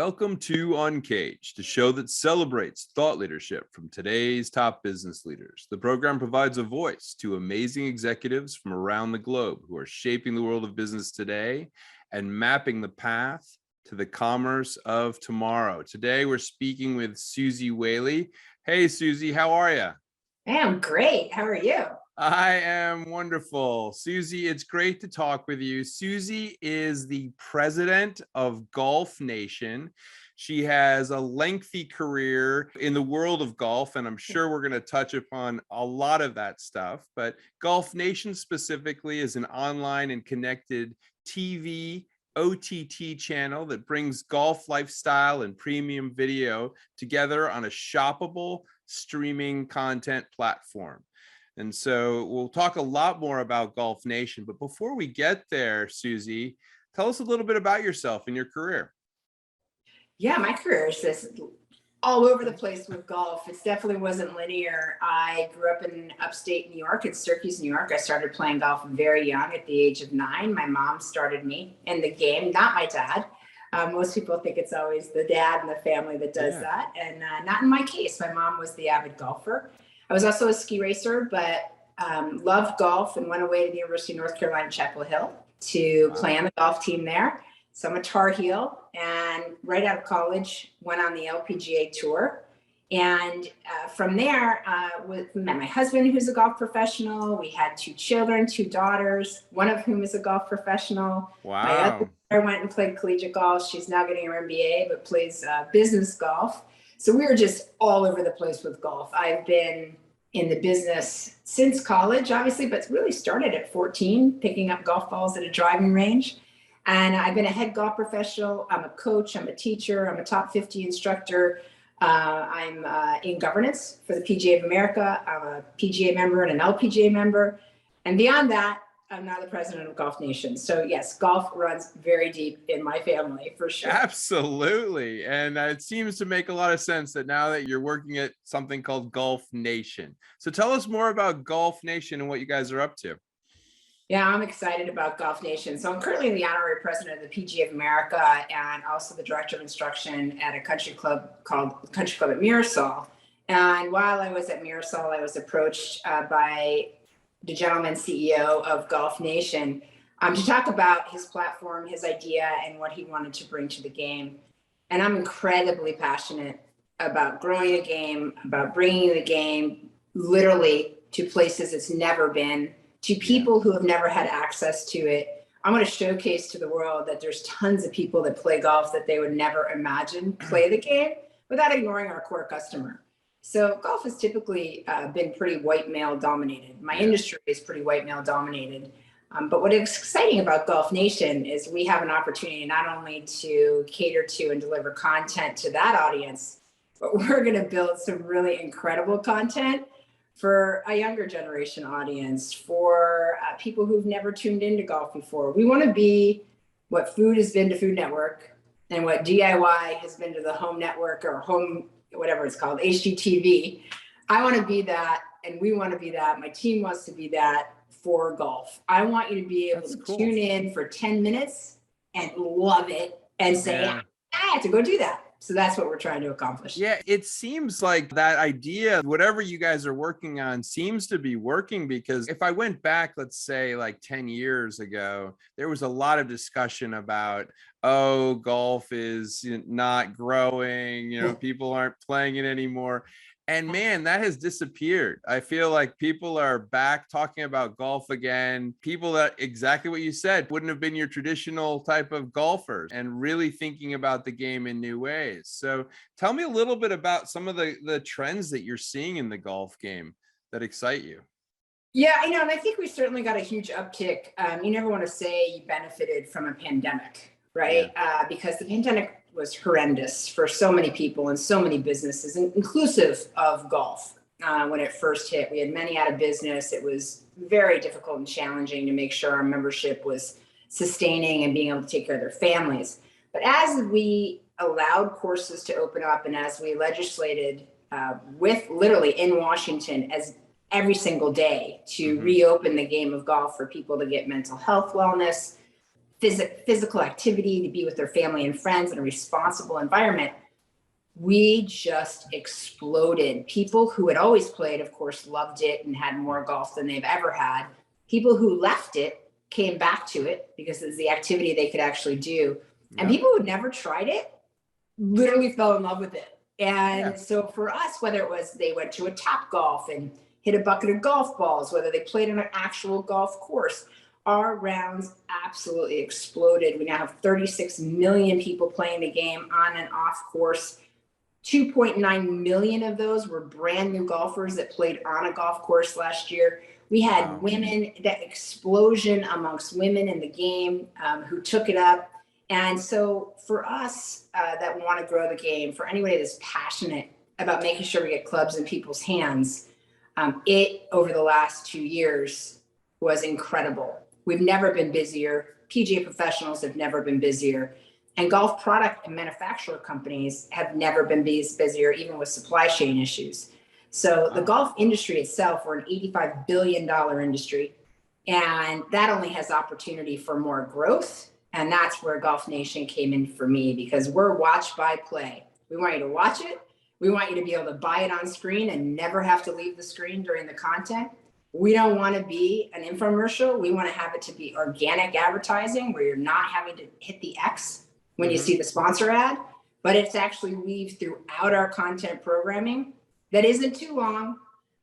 Welcome to Uncaged, the show that celebrates thought leadership from today's top business leaders. The program provides a voice to amazing executives from around the globe who are shaping the world of business today and mapping the path to the commerce of tomorrow. Today, we're speaking with Suzy Whaley. Hey, Suzy, how are you? I am great. How are you? I am wonderful. Suzy, it's great to talk with you. Suzy is the president of Golf Nation. She has a lengthy career in the world of golf, and I'm sure we're going to touch upon a lot of that stuff. But Golf Nation specifically is an online and connected TV OTT channel that brings golf lifestyle and premium video together on a shoppable streaming content platform. And so we'll talk a lot more about Golf Nation. But before we get there, Suzy, tell us a little bit about yourself and your career. Yeah, my career is just all over the place with golf. It definitely wasn't linear. I grew up in upstate New York, in Syracuse, New York. I started playing golf very young at the age of 9. My mom started me in the game, not my dad. Most people think it's always the dad and the family that does that. And not in my case. My mom was the avid golfer. I was also a ski racer, but loved golf and went away to the University of North Carolina, Chapel Hill to play on the golf team there. So I'm a Tar Heel, and right out of college, went on the LPGA tour. And from there, met my husband, who's a golf professional. We had 2 children, 2 daughters, one of whom is a golf professional. Wow. My other daughter went and played collegiate golf. She's now getting her MBA, but plays business golf. So we were just all over the place with golf. I've been in the business since college, obviously, but really started at 14, picking up golf balls at a driving range. And I've been a head golf professional. I'm a coach, I'm a teacher, I'm a top 50 instructor. I'm in governance for the PGA of America. I'm a PGA member and an LPGA member. And beyond that, I'm now the president of Golf Nation. So yes, golf runs very deep in my family for sure. Absolutely. And it seems to make a lot of sense that now that you're working at something called Golf Nation. So tell us more about Golf Nation and what you guys are up to. Yeah, I'm excited about Golf Nation. So I'm currently the honorary president of the PGA of America and also the director of instruction at a country club called Country Club at Mirasol. And while I was at Mirasol, I was approached by the gentleman CEO of Golf Nation to talk about his platform, his idea, and what he wanted to bring to the game. And I'm incredibly passionate about growing a game, about bringing the game literally to places it's never been, to people who have never had access to it. I want to showcase to the world that there's tons of people that play golf that they would never imagine play the game without ignoring our core customer. So golf has typically been pretty white male dominated. My industry is pretty white male dominated. But what is exciting about Golf Nation is we have an opportunity not only to cater to and deliver content to that audience, but we're going to build some really incredible content for a younger generation audience, for people who've never tuned into golf before. We want to be what food has been to Food Network and what DIY has been to the Home Network or Home, whatever it's called, HGTV. I want to be that, and we want to be that. My team wants to be that for golf. I want you to be able to tune in for 10 minutes and love it and say, I have to go do that. So that's what we're trying to accomplish. Yeah, it seems like that idea, whatever you guys are working on, seems to be working, because if I went back, let's say like 10 years ago, there was a lot of discussion about, oh, golf is not growing, people aren't playing it anymore. And man, that has disappeared. I feel like people are back talking about golf again. People that, exactly what you said, wouldn't have been your traditional type of golfers, and really thinking about the game in new ways. So tell me a little bit about some of the trends that you're seeing in the golf game that excite you. Yeah, I know. And I think we certainly got a huge uptick. You never want to say you benefited from a pandemic, right? Yeah. Because the pandemic was horrendous for so many people and so many businesses, inclusive of golf. When it first hit, we had many out of business. It was very difficult and challenging to make sure our membership was sustaining and being able to take care of their families. But as we allowed courses to open up, and as we legislated with literally in Washington as every single day to reopen the game of golf for people to get mental health wellness, physical activity, to be with their family and friends in a responsible environment, we just exploded. People who had always played, of course, loved it and had more golf than they've ever had. People who left it came back to it because it's the activity they could actually do. And people who never tried it literally fell in love with it. And so for us, whether it was they went to a Top Golf and hit a bucket of golf balls, whether they played on an actual golf course, our rounds absolutely exploded. We now have 36 million people playing the game on and off course. 2.9 million of those were brand new golfers that played on a golf course last year. We had women, that explosion amongst women in the game who took it up. And so for us that want to grow the game, for anybody that's passionate about making sure we get clubs in people's hands, it over the last 2 years was incredible. We've never been busier. PGA professionals have never been busier. And golf product and manufacturer companies have never been busier, even with supply chain issues. So the golf industry itself, we're an $85 billion industry. And that only has opportunity for more growth. And that's where Golf Nation came in for me, because we're watch, buy, play. We want you to watch it. We want you to be able to buy it on screen and never have to leave the screen during the content. We don't want to be an infomercial. We want to have it to be organic advertising where you're not having to hit the X when you see the sponsor ad, but it's actually weaved throughout our content programming that isn't too long,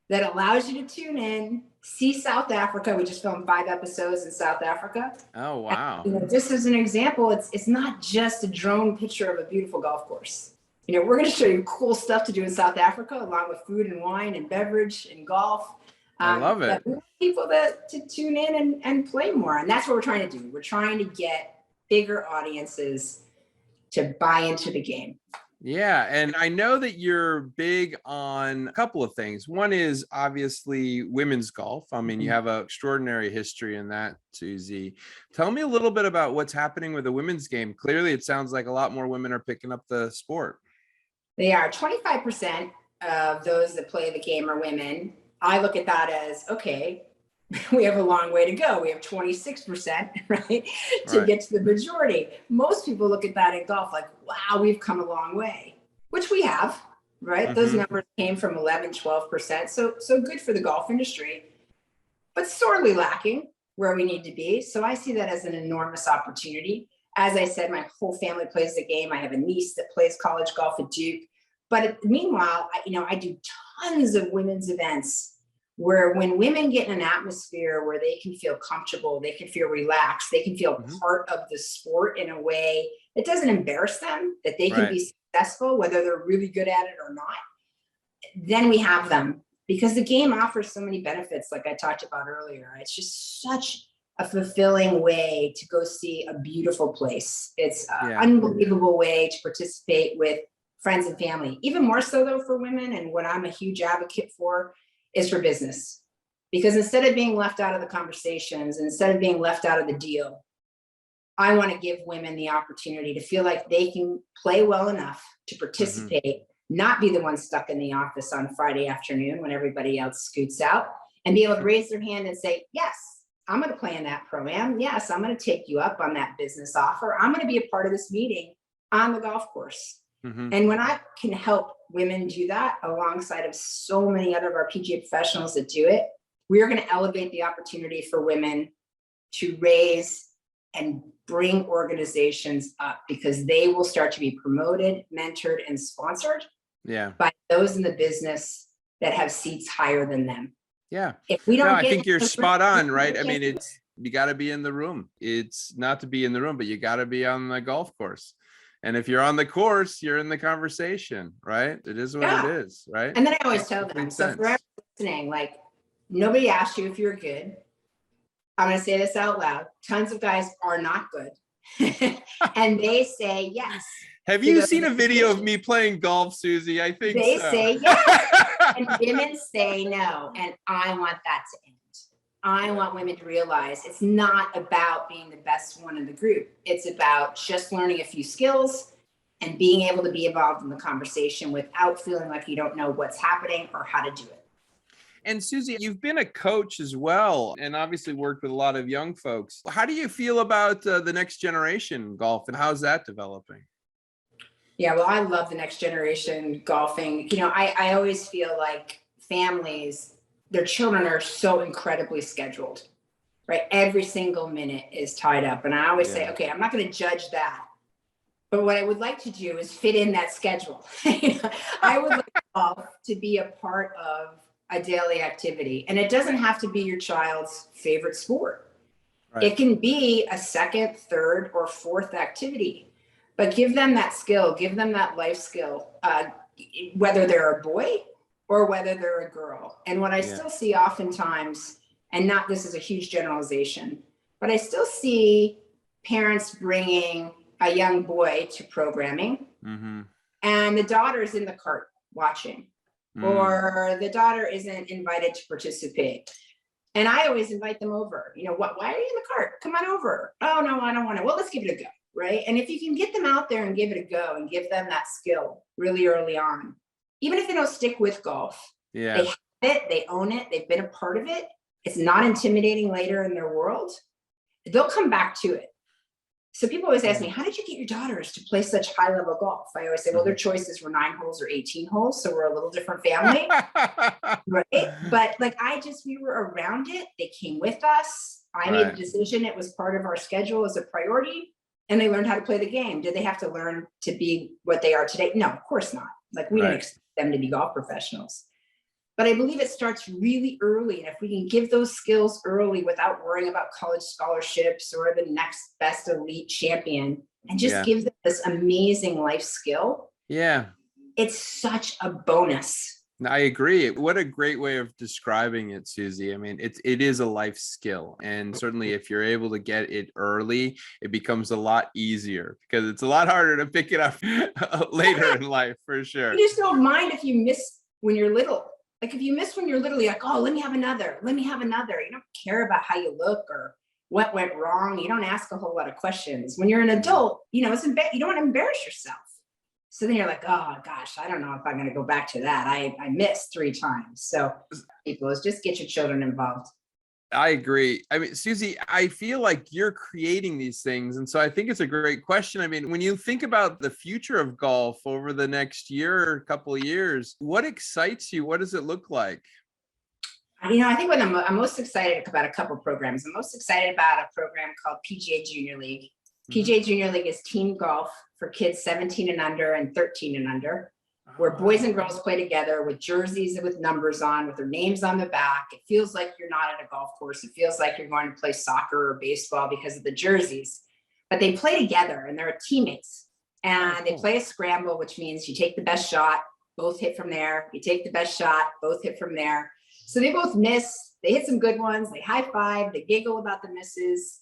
that allows you to tune in, see South Africa. We just filmed 5 episodes in South Africa. Oh, wow. And, just as an example, it's not just a drone picture of a beautiful golf course. We're going to show you cool stuff to do in South Africa, along with food and wine and beverage and golf. I love it. We want people to tune in and play more. And that's what we're trying to do. We're trying to get bigger audiences to buy into the game. Yeah. And I know that you're big on a couple of things. One is obviously women's golf. I mean, you have an extraordinary history in that, Suzy. Tell me a little bit about what's happening with the women's game. Clearly, it sounds like a lot more women are picking up the sport. They are. 25% of those that play the game are women. I look at that as, okay, we have a long way to go. We have 26%, right, to get to the majority. Most people look at that in golf like, wow, we've come a long way, which we have, right? Those numbers came from 11, 12%. So good for the golf industry, but sorely lacking where we need to be. So I see that as an enormous opportunity. As I said, my whole family plays the game. I have a niece that plays college golf at Duke. But meanwhile, I do tons of women's events where when women get in an atmosphere where they can feel comfortable, they can feel relaxed, they can feel part of the sport in a way that doesn't embarrass them, that they can be successful, whether they're really good at it or not, then we have them. Because the game offers so many benefits, like I talked about earlier. It's just such a fulfilling way to go see a beautiful place. It's an unbelievable way to participate with friends and family. Even more so though for women, and what I'm a huge advocate for is for business. Because instead of being left out of the conversations, instead of being left out of the deal, I want to give women the opportunity to feel like they can play well enough to participate, not be the one stuck in the office on Friday afternoon when everybody else scoots out, and be able to raise their hand and say, yes, I'm going to play in that pro-am. Yes, I'm going to take you up on that business offer. I'm going to be a part of this meeting on the golf course. And when I can help women do that alongside of so many other of our PGA professionals that do it, we are going to elevate the opportunity for women to raise and bring organizations up, because they will start to be promoted, mentored, and sponsored by those in the business that have seats higher than them. Yeah. If we don't, I think you're spot on, right? I mean, you got to be in the room. It's not to be in the room, but you got to be on the golf course. And if you're on the course, you're in the conversation, right? It is what it is, right? And then I always tell them, so for everyone listening, like, nobody asked you if you're good. I'm going to say this out loud. Tons of guys are not good. And they say yes. Have you seen a video of me playing golf, Suzy? I think they so. say yes. And women say no. And I want that to end. I want women to realize it's not about being the best one in the group. It's about just learning a few skills and being able to be involved in the conversation without feeling like you don't know what's happening or how to do it. And Suzy, you've been a coach as well, and obviously worked with a lot of young folks. How do you feel about the next generation golf, and how's that developing? Yeah, well, I love the next generation golfing. I always feel like families, their children are so incredibly scheduled, right? Every single minute is tied up. And I always say, okay, I'm not going to judge that. But what I would like to do is fit in that schedule. I would like golf to be a part of a daily activity. And it doesn't have to be your child's favorite sport. Right. It can be a second, third, or fourth activity. But give them that skill, give them that life skill, whether they're a boy or whether they're a girl. And what I still see oftentimes, and this is a huge generalization, but I still see parents bringing a young boy to programming, and the daughter's in the cart watching, or the daughter isn't invited to participate. And I always invite them over. Why are you in the cart? Come on over. Oh, no, I don't want to. Well, let's give it a go. Right. And if you can get them out there and give it a go and give them that skill really early on, even if they don't stick with golf, they have it, they own it, they've been a part of it. It's not intimidating later in their world. They'll come back to it. So people always ask me, how did you get your daughters to play such high level golf? I always say, well, their choices were 9 holes or 18 holes. So we're a little different family. Right. But we were around it. They came with us. I made the decision. It was part of our schedule as a priority. And they learned how to play the game. Did they have to learn to be what they are today? No, of course not. We didn't expect them to be golf professionals. But I believe it starts really early. And if we can give those skills early without worrying about college scholarships or the next best elite champion, and just give them this amazing life skill, it's such a bonus. I agree. What a great way of describing it, Suzy. I mean, it is a life skill. And certainly if you're able to get it early, it becomes a lot easier, because it's a lot harder to pick it up later in life, for sure. You just don't mind if you miss when you're little. If you miss when you're little, you're like, oh, let me have another. Let me have another. You don't care about how you look or what went wrong. You don't ask a whole lot of questions. When you're an adult, you don't want to embarrass yourself. So then you're like, oh gosh, I don't know if I'm going to go back to that. I missed 3 times. So people, is just get your children involved. I agree. I mean, Suzy, I feel like you're creating these things. And so I think it's a great question. I mean, when you think about the future of golf over the next year or couple of years, what excites you? What does it look like? I think when I'm most excited about a couple of programs. I'm most excited about a program called PGA Junior League. PGA Junior League is team golf for kids 17 and under and 13 and under, where boys and girls play together with jerseys with numbers on, with their names on the back. It feels like you're not at a golf course. It feels like you're going to play soccer or baseball because of the jerseys. But they play together and they're teammates. And they play a scramble, which means you take the best shot, both hit from there. You take the best shot, both hit from there. So they both miss. They hit some good ones. They high five. They giggle about the misses.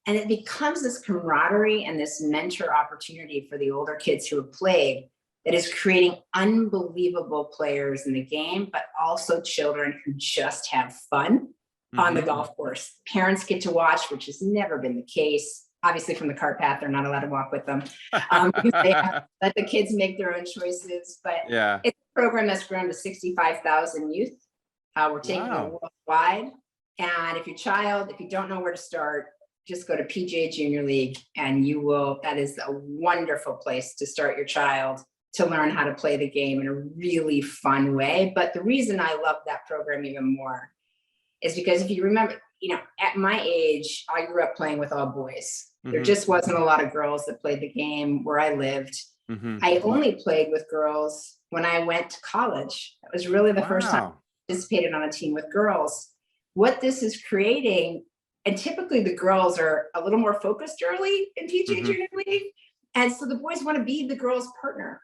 And it becomes this camaraderie and this mentor opportunity for the older kids who have played that is creating unbelievable players in the game, but also children who just have fun on the golf course. Parents get to watch, which has never been the case. Obviously, from the cart path, they're not allowed to walk with them. They have to let the kids make their own choices. But it's a program that's grown to 65,000 youth. We're taking it worldwide. And if you don't know where to start, just go to PGA Junior League and that is a wonderful place to start your child to learn how to play the game in a really fun way. But the reason I love that program even more is because if you remember, at my age, I grew up playing with all boys. There just wasn't a lot of girls that played the game where I lived. I only played with girls when I went to college. That was really the first time I participated on a team with girls. What this is creating, and typically the girls are a little more focused early in PGA Junior League. And so the boys want to be the girls' partner.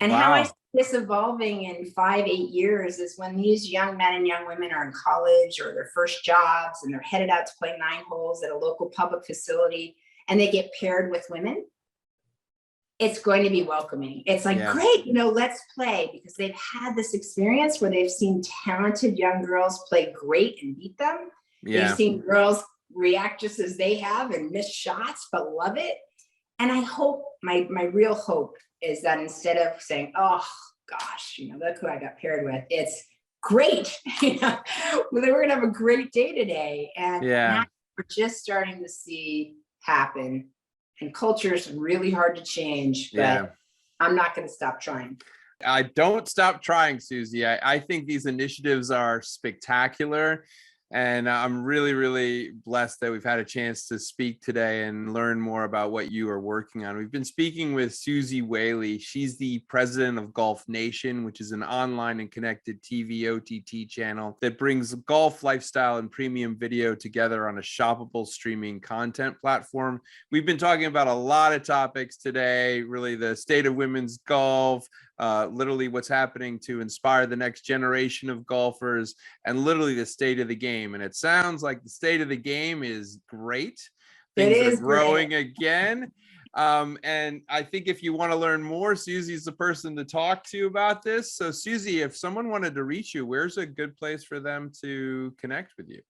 And how I see this evolving in 5-8 years is when these young men and young women are in college or their first jobs and they're headed out to play 9 holes at a local public facility and they get paired with women, it's going to be welcoming. It's like, great, let's play, because they've had this experience where they've seen talented young girls play great and beat them. They've seen girls react just as they have and miss shots, but love it. And I hope, my real hope is that instead of saying, oh gosh, look who I got paired with, it's great. You know, we're going to have a great day today. And now we're just starting to see happen. And culture is really hard to change, but I'm not going to stop trying. I don't stop trying, Suzy. I think these initiatives are spectacular. And I'm really, really blessed that we've had a chance to speak today and learn more about what you are working on. We've been speaking with Suzy Whaley. She's the president of Golf Nation, which is an online and connected TV OTT channel that brings golf lifestyle and premium video together on a shoppable streaming content platform. We've been talking about a lot of topics today, really the state of women's golf, literally what's happening to inspire the next generation of golfers, and literally the state of the game. And it sounds like the state of the game is great. Things are growing again. And I think if you want to learn more, Suzy's the person to talk to about this. So Suzy, if someone wanted to reach you, where's a good place for them to connect with you?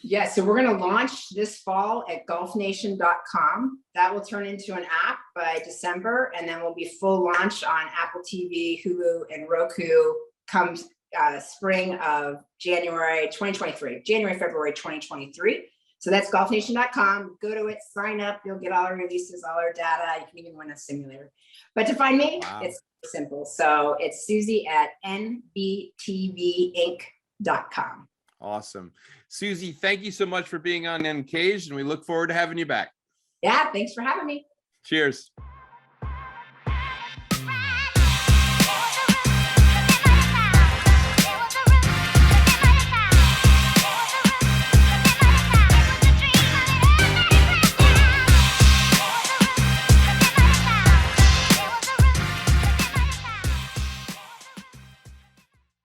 Yeah, so we're going to launch this fall at golfnation.com. That will turn into an app by December, and then we'll be full launch on Apple TV, Hulu, and Roku come spring of January 2023, February 2023. So that's golfnation.com. Go to it, sign up. You'll get all our releases, all our data. You can even win a simulator. But to find me, it's simple. So it's Suzy at nbtvinc.com. Awesome. Suzy, thank you so much for being on Uncaged, and we look forward to having you back. Yeah, thanks for having me. Cheers.